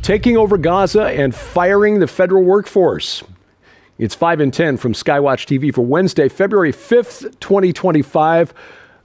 Taking over Gaza and firing the federal workforce. It's 5 and 10 from Skywatch TV for Wednesday, February 5th, 2025.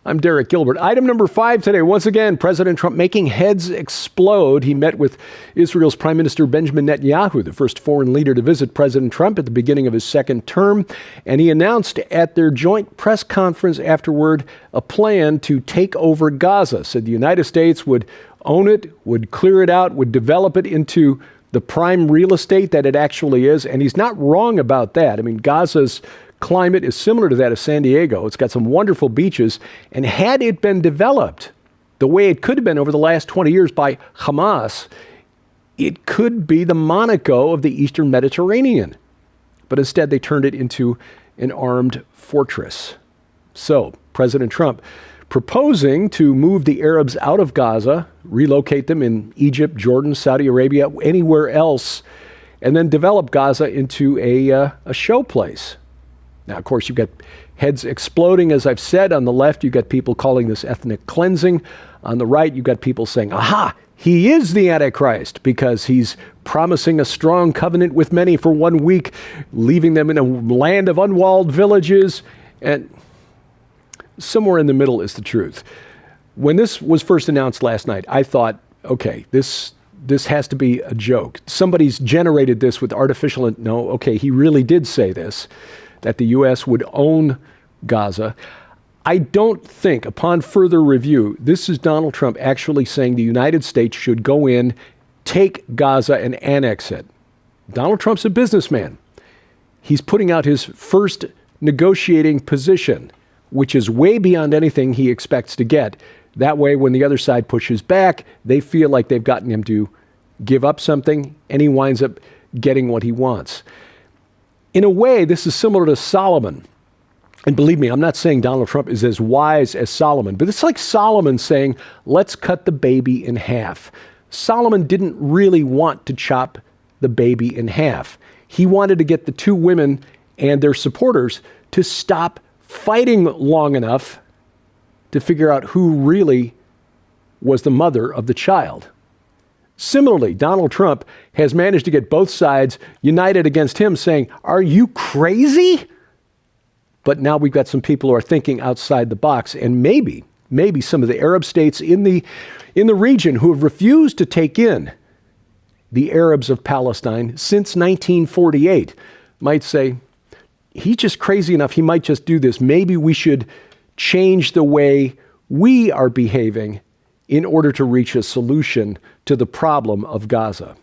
I'm Derek Gilbert. Item number 5 today. Once again, President Trump making heads explode. He met with Israel's Prime Minister Benjamin Netanyahu, the first foreign leader to visit President Trump at the beginning of his second term. And he announced at their joint press conference afterward a plan to take over Gaza. Said the United States would own it, would clear it out, would develop it into the prime real estate that it actually is. And he's not wrong about that. I mean, Gaza's climate is similar to that of San Diego. It's got some wonderful beaches. And had it been developed the way it could have been over the last 20 years by Hamas, it could be the Monaco of the Eastern Mediterranean. But instead, they turned it into an armed fortress. So, President Trump proposing to move the Arabs out of Gaza, relocate them in Egypt, Jordan, Saudi Arabia, anywhere else, and then develop Gaza into a show place. Now, of course, you've got heads exploding, as I've said. On the left, you've got people calling this ethnic cleansing. On the right, you've got people saying, aha, he is the Antichrist because he's promising a strong covenant with many for 1 week, leaving them in a land of unwalled villages. And somewhere in the middle is the truth. When this was first announced last night, I thought, okay, this has to be a joke. Somebody's generated this with artificial. No, okay, he really did say this, that the U.S. would own Gaza. I don't think, upon further review, this is Donald Trump actually saying the United States should go in, take Gaza, and annex it. Donald Trump's a businessman. He's putting out his first negotiating position, which is way beyond anything he expects to get. That way, when the other side pushes back, they feel like they've gotten him to give up something, and he winds up getting what he wants. In a way, this is similar to Solomon. And believe me, I'm not saying Donald Trump is as wise as Solomon, but it's like Solomon saying, let's cut the baby in half. Solomon didn't really want to chop the baby in half. He wanted to get the two women and their supporters to stop fighting long enough to figure out who really was the mother of the child. Similarly, Donald Trump has managed to get both sides united against him, saying, are you crazy? But now we've got some people who are thinking outside the box, and maybe some of the Arab states in the region who have refused to take in the Arabs of Palestine since 1948 might say, he's just crazy enough, he might just do this. Maybe we should change the way we are behaving in order to reach a solution to the problem of Gaza.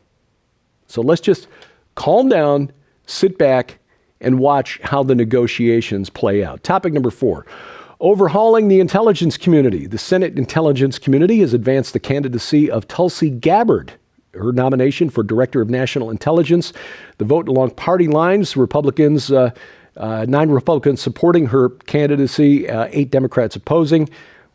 So let's just calm down, sit back, and watch how the negotiations play out. Topic number 4, overhauling the intelligence community. The Senate Intelligence Committee has advanced the candidacy of Tulsi Gabbard, her nomination for Director of National Intelligence. The vote along party lines, 9 Republicans supporting her candidacy, 8 Democrats opposing.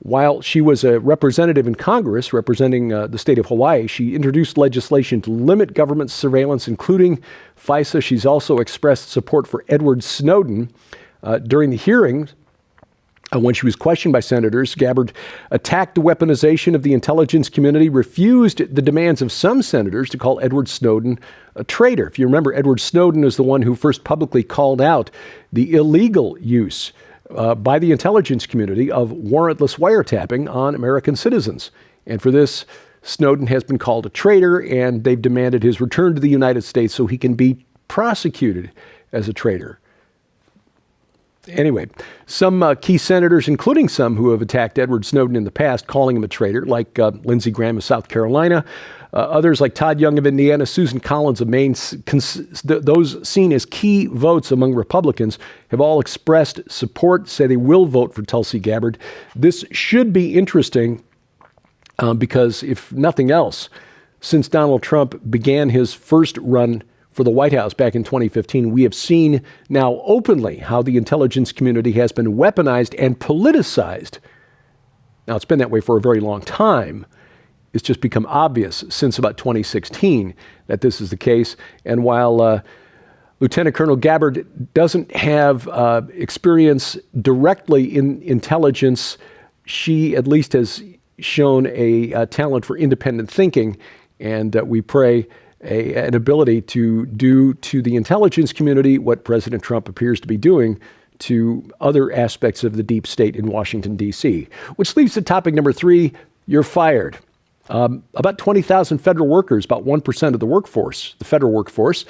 While she was a representative in Congress representing the state of Hawaii, she introduced legislation to limit government surveillance, including FISA. She's also expressed support for Edward Snowden. During the hearings, when she was questioned by senators, Gabbard attacked the weaponization of the intelligence community, refused the demands of some senators to call Edward Snowden a traitor. If you remember, Edward Snowden is the one who first publicly called out the illegal use by the intelligence community of warrantless wiretapping on American citizens. And for this, Snowden has been called a traitor, and they've demanded his return to the United States so he can be prosecuted as a traitor. Anyway, some key senators, including some who have attacked Edward Snowden in the past, calling him a traitor, like Lindsey Graham of South Carolina. Others like Todd Young of Indiana, Susan Collins of Maine, those seen as key votes among Republicans, have all expressed support, say they will vote for Tulsi Gabbard. This should be interesting because, if nothing else, since Donald Trump began his first run for the White House back in 2015, we have seen now openly how the intelligence community has been weaponized and politicized. Now, it's been that way for a very long time. It's just become obvious since about 2016 that this is the case. And while Lieutenant Colonel Gabbard doesn't have experience directly in intelligence, she at least has shown a talent for independent thinking. And we pray an ability to do to the intelligence community what President Trump appears to be doing to other aspects of the deep state in Washington, D.C. Which leads to topic number 3, you're fired. About 20,000 federal workers, about 1% of the workforce, the federal workforce,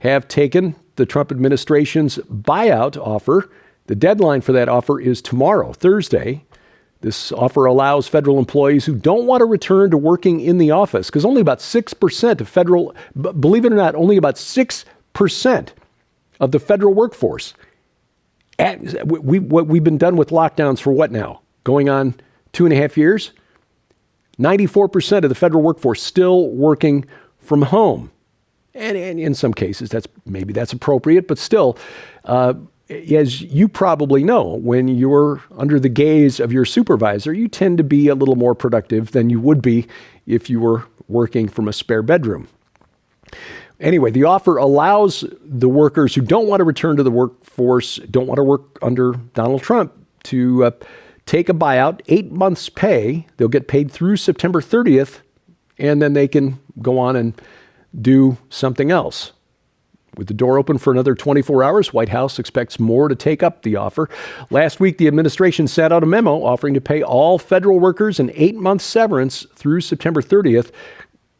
have taken the Trump administration's buyout offer. The deadline for that offer is tomorrow, Thursday. This offer allows federal employees who don't want to return to working in the office, because only about 6% of federal, believe it or not, only about 6% of the federal workforce. We've been done with lockdowns for what now? Going on 2.5 years? 94% of the federal workforce still working from home. And in some cases, that's appropriate, but still, as you probably know, when you're under the gaze of your supervisor, you tend to be a little more productive than you would be if you were working from a spare bedroom. Anyway, the offer allows the workers who don't want to return to the workforce, don't want to work under Donald Trump, to take a buyout, 8 months pay. They'll get paid through September 30th, and then they can go on and do something else. With the door open for another 24 hours, White House expects more to take up the offer. Last week, the administration sent out a memo offering to pay all federal workers an 8-month severance through September 30th.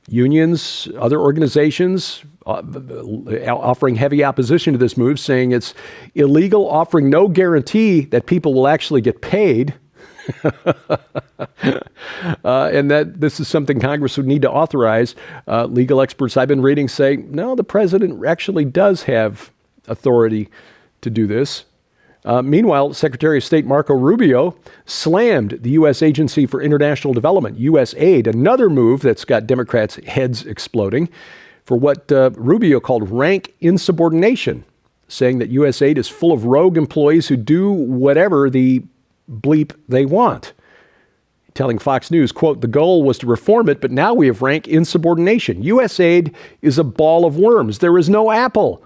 Unions, other organizations offering heavy opposition to this move, saying it's illegal, offering no guarantee that people will actually get paid. And that this is something Congress would need to authorize. Legal experts I've been reading say, no, the president actually does have authority to do this. Meanwhile, Secretary of State Marco Rubio slammed the U.S. Agency for International Development, USAID, another move that's got Democrats' heads exploding, for what Rubio called rank insubordination, saying that USAID is full of rogue employees who do whatever the bleep they want. Telling Fox News, quote, the goal was to reform it, but now we have rank insubordination. USAID is a ball of worms. There is no apple.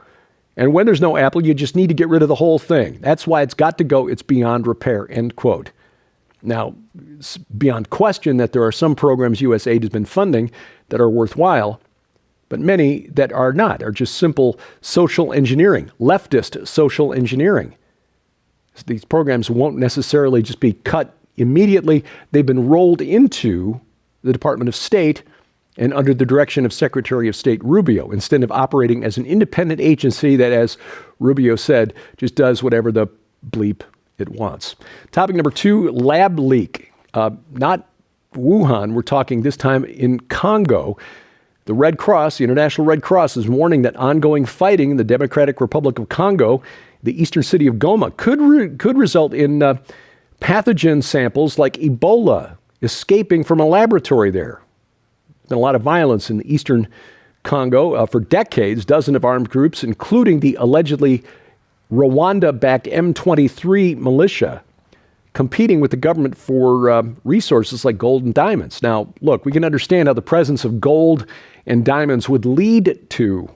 And when there's no apple, you just need to get rid of the whole thing. That's why it's got to go. It's beyond repair, end quote. Now, it's beyond question that there are some programs USAID has been funding that are worthwhile, but many that are not, are just simple social engineering, leftist social engineering. These programs won't necessarily just be cut immediately. They've been rolled into the Department of State and under the direction of Secretary of State Rubio, instead of operating as an independent agency that, as Rubio said, just does whatever the bleep it wants. Topic number 2, lab leak. Not Wuhan, we're talking this time in Congo. The Red Cross, the International Red Cross, is warning that ongoing fighting in the Democratic Republic of Congo, the eastern city of Goma, could result in pathogen samples like Ebola escaping from a laboratory there. There's been a lot of violence in the eastern Congo for decades. Dozens of armed groups, including the allegedly Rwanda-backed M23 militia, competing with the government for resources like gold and diamonds. Now, look, we can understand how the presence of gold and diamonds would lead to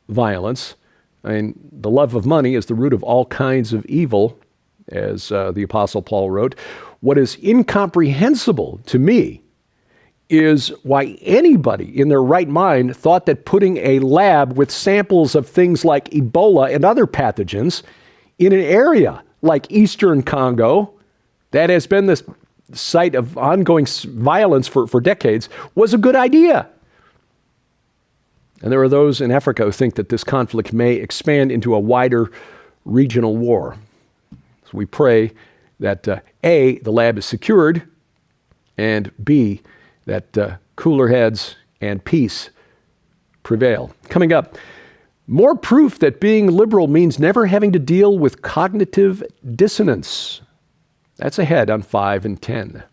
violence. I mean, the love of money is the root of all kinds of evil, as the Apostle Paul wrote. What is incomprehensible to me is why anybody in their right mind thought that putting a lab with samples of things like Ebola and other pathogens in an area like Eastern Congo that has been the site of ongoing violence for decades was a good idea. And there are those in Africa who think that this conflict may expand into a wider regional war. So we pray that A, the lab is secured, and B, that cooler heads and peace prevail. Coming up, more proof that being liberal means never having to deal with cognitive dissonance. That's ahead on 5 and 10.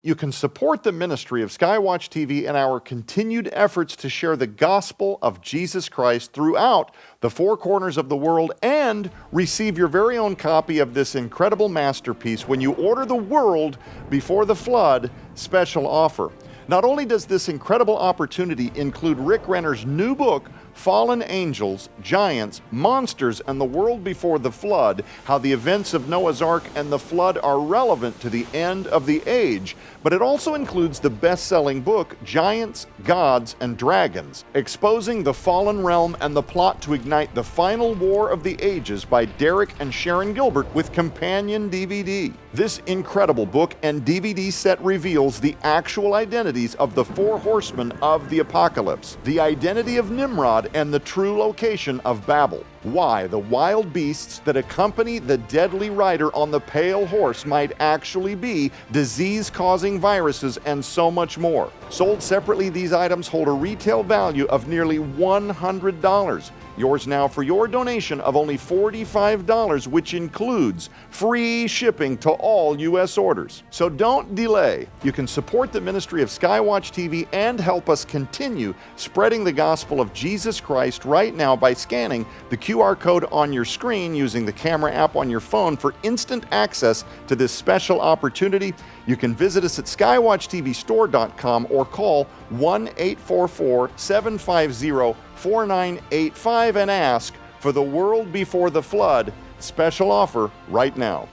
You can support the ministry of Skywatch TV and our continued efforts to share the gospel of Jesus Christ throughout the four corners of the world and receive your very own copy of this incredible masterpiece when you order the World Before the Flood special offer. Not only does this incredible opportunity include Rick Renner's new book, fallen angels, giants, monsters, and the world before the flood, how the events of Noah's Ark and the flood are relevant to the end of the age. But it also includes the best-selling book, Giants, Gods, and Dragons, Exposing the Fallen Realm and the Plot to Ignite the Final War of the Ages by Derek and Sharon Gilbert with companion DVD. This incredible book and DVD set reveals the actual identities of the four horsemen of the apocalypse, the identity of Nimrod, and the true location of Babel. Why the wild beasts that accompany the deadly rider on the pale horse might actually be disease-causing viruses, and so much more. Sold separately, these items hold a retail value of nearly $100. Yours now for your donation of only $45, which includes free shipping to all U.S. orders. So don't delay. You can support the ministry of Skywatch TV and help us continue spreading the gospel of Jesus Christ right now by scanning the QR code on your screen using the camera app on your phone for instant access to this special opportunity. You can visit us at skywatchtvstore.com or call 1-844-750-4985 and ask for the World Before the Flood special offer right now.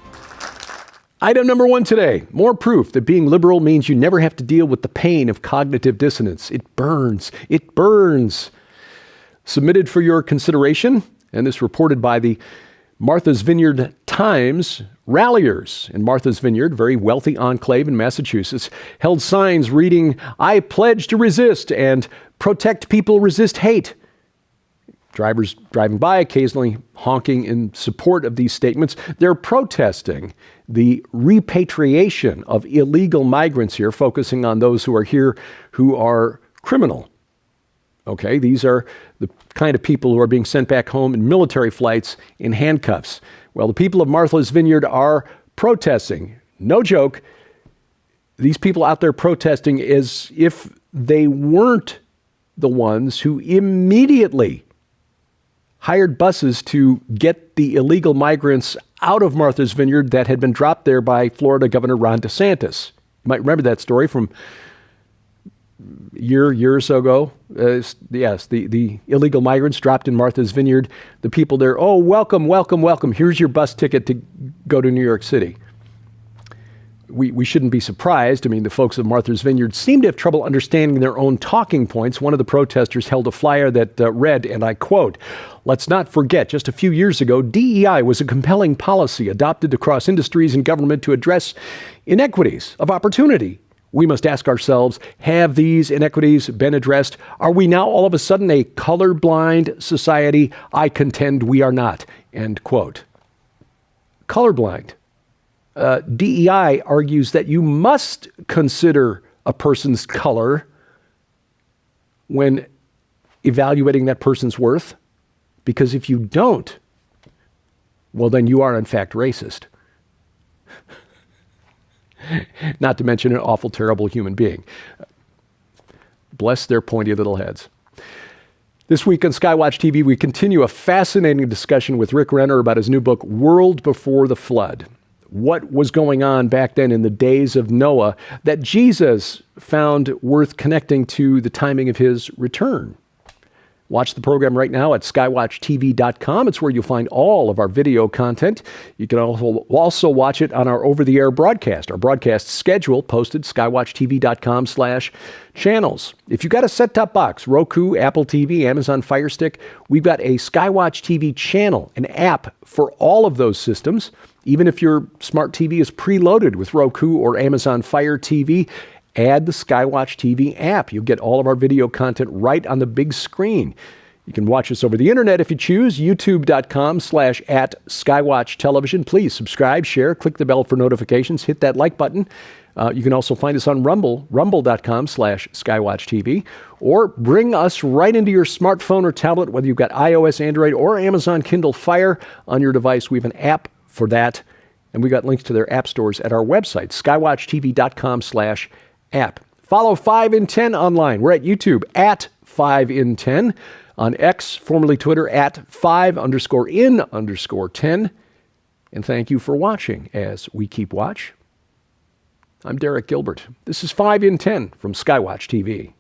Item number 1 today, more proof that being liberal means you never have to deal with the pain of cognitive dissonance. It burns. It burns. Submitted for your consideration, and this reported by the Martha's Vineyard Times. Ralliers in Martha's Vineyard, very wealthy enclave in Massachusetts, held signs reading, "I pledge to resist," and "Protect people, resist hate." Drivers driving by occasionally honking in support of these statements. They're protesting the repatriation of illegal migrants here, focusing on those who are here who are criminal. Okay, these are the kind of people who are being sent back home in military flights in handcuffs. Well, the people of Martha's Vineyard are protesting. No joke. These people out there protesting as if they weren't the ones who immediately hired buses to get the illegal migrants out of Martha's Vineyard that had been dropped there by Florida Governor Ron DeSantis. You might remember that story from year or so ago. Yes, the illegal migrants dropped in Martha's Vineyard. The people there, "Oh, welcome, welcome, welcome. Here's your bus ticket to go to New York City." We shouldn't be surprised. I mean, the folks of Martha's Vineyard seem to have trouble understanding their own talking points. One of the protesters held a flyer that read, and I quote, "Let's not forget, just a few years ago, DEI was a compelling policy adopted across industries and government to address inequities of opportunity. We must ask ourselves, have these inequities been addressed? Are we now all of a sudden a colorblind society? I contend we are not." End quote. Colorblind. DEI argues that you must consider a person's color when evaluating that person's worth, because if you don't, well, then you are in fact racist. Not to mention an awful, terrible human being. Bless their pointy little heads. This week on Skywatch TV, we continue a fascinating discussion with Rick Renner about his new book, World Before the Flood. What was going on back then in the days of Noah that Jesus found worth connecting to the timing of his return? Watch the program right now at skywatchtv.com. It's where you'll find all of our video content. You can also watch it on our over-the-air broadcast. Our broadcast schedule posted skywatchtv.com/channels. If you've got a set-top box, Roku, Apple TV, Amazon Fire Stick, we've got a Skywatch TV channel, an app for all of those systems. Even if your smart TV is preloaded with Roku or Amazon Fire TV, add the Skywatch TV app. You'll get all of our video content right on the big screen. You can watch us over the internet if you choose, youtube.com/@Skywatch Television. Please subscribe, share, click the bell for notifications, hit that like button. You can also find us on Rumble, rumble.com/Skywatch TV, or bring us right into your smartphone or tablet, whether you've got iOS, Android, or Amazon Kindle Fire on your device. We have an app for that, and we got links to their app stores at our website, skywatchtv.com/app. Follow 5 in 10 online. We're at YouTube at 5 in 10, on X, formerly Twitter, at 5_in_10. And thank you for watching as we keep watch. I'm Derek Gilbert. This is 5 in 10 from Skywatch TV.